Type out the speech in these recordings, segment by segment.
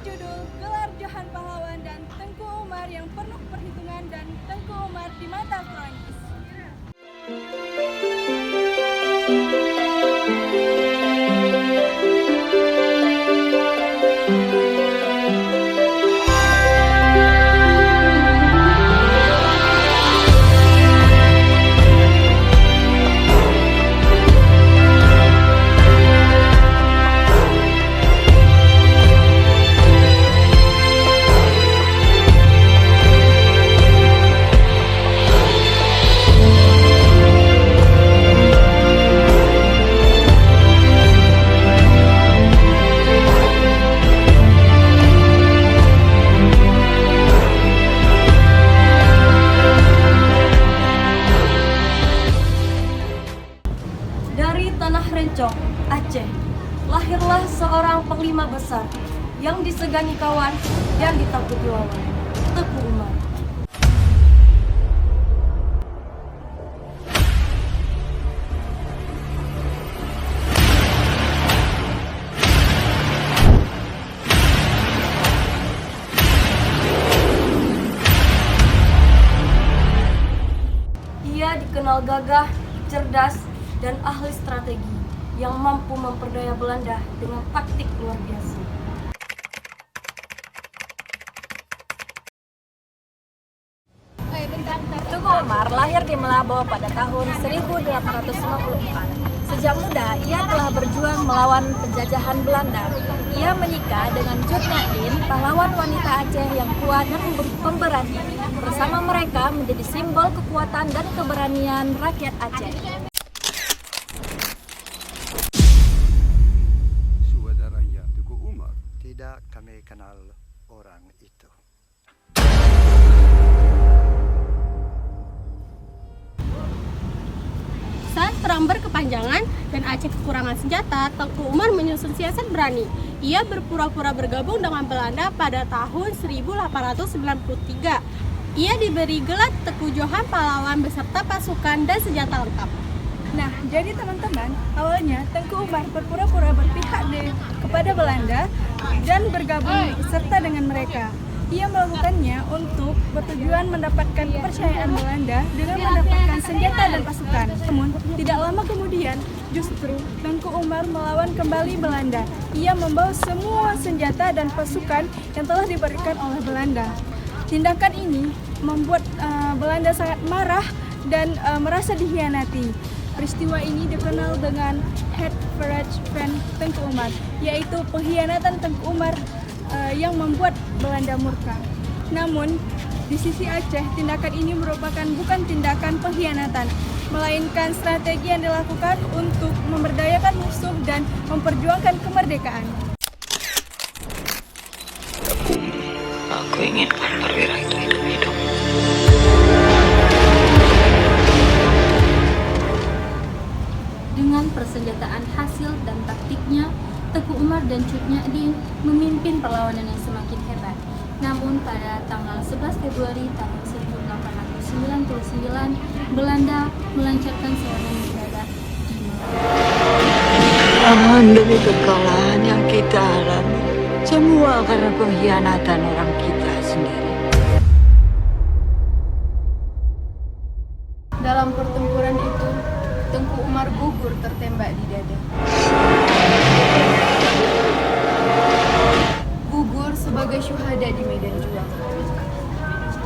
berjudul Gelar Johan Pahlawan dan Tengku Umar yang penuh perhitungan dan Tengku Umar di mata Kronis. Dari tanah Rencong, Aceh, lahirlah seorang panglima besar yang disegani kawan dan ditakuti lawan, Tengku Umar. Ia dikenal gagah, cerdas, dan ahli strategi yang mampu memperdaya Belanda dengan taktik luar biasa. Tengku Umar lahir di Melabo pada tahun 1854. Sejak muda, ia telah berjuang melawan penjajahan Belanda. Ia menikah dengan Cut Nyak, pahlawan wanita Aceh yang kuat dan pemberani. Bersama mereka menjadi simbol kekuatan dan keberanian rakyat Aceh. Tidak kami kenal orang itu. Saat perang berkepanjangan dan Aceh kekurangan senjata, Tengku Umar menyusun siasat berani. Ia berpura-pura bergabung dengan Belanda pada tahun 1893. Ia diberi gelar Tengku Johan Pahlawan beserta pasukan dan senjata lengkap. Nah, jadi teman-teman, awalnya Tengku Umar berpura-pura berpihak kepada Belanda dan bergabung serta dengan mereka. Ia melakukannya untuk bertujuan mendapatkan kepercayaan Belanda dengan mendapatkan senjata dan pasukan. Namun, tidak lama kemudian, justru Tengku Umar melawan kembali Belanda. Ia membawa semua senjata dan pasukan yang telah diberikan oleh Belanda. Tindakan ini membuat Belanda sangat marah dan merasa dikhianati. Peristiwa ini dikenal dengan Haatverraad van Tengku Umar, yaitu pengkhianatan Tengku Umar yang membuat Belanda murka. Namun, di sisi Aceh, tindakan ini merupakan bukan tindakan pengkhianatan, melainkan strategi yang dilakukan untuk memberdayakan musuh dan memperjuangkan kemerdekaan. Aku inginkan perwira itu hidup-hidup. Dengan persenjataan hasil dan taktiknya, Tengku Umar dan Cut Nyak memimpin perlawanan yang semakin hebat. Namun pada tanggal 11 Februari tahun 1899, Belanda melancarkan serangan mendadak di Melaka. Demi kekalahan yang kita alami, semua karena pengkhianatan orang kita sendiri. Dalam pertempuran itu, Tengku Umar gugur tertembak di dada. Gugur sebagai syuhada di medan juang.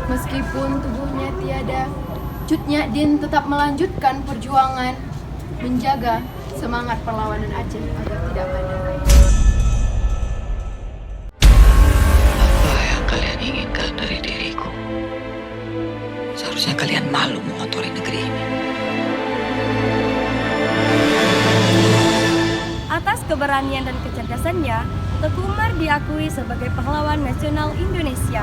Meskipun tubuhnya tiada, Cut Nyak tetap melanjutkan perjuangan menjaga semangat perlawanan Aceh agar tidak padam. Apa yang kalian inginkan dari diriku? Seharusnya kalian malu mengotori negeri ini. Atas keberanian dan kecerdasannya, Tengku Umar diakui sebagai pahlawan nasional Indonesia.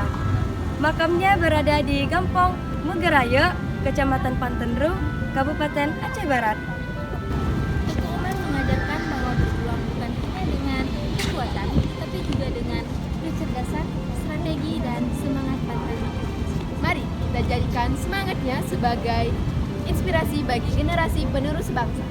Makamnya berada di Gampong Megeraya, Kecamatan Pantenru, Kabupaten Aceh Barat. Tengku Umar mengajarkan bahwa berjuang bukan hanya dengan kekuatan, tapi juga dengan kecerdasan, strategi, dan semangat pantang. Mari kita jadikan semangatnya sebagai inspirasi bagi generasi penerus bangsa.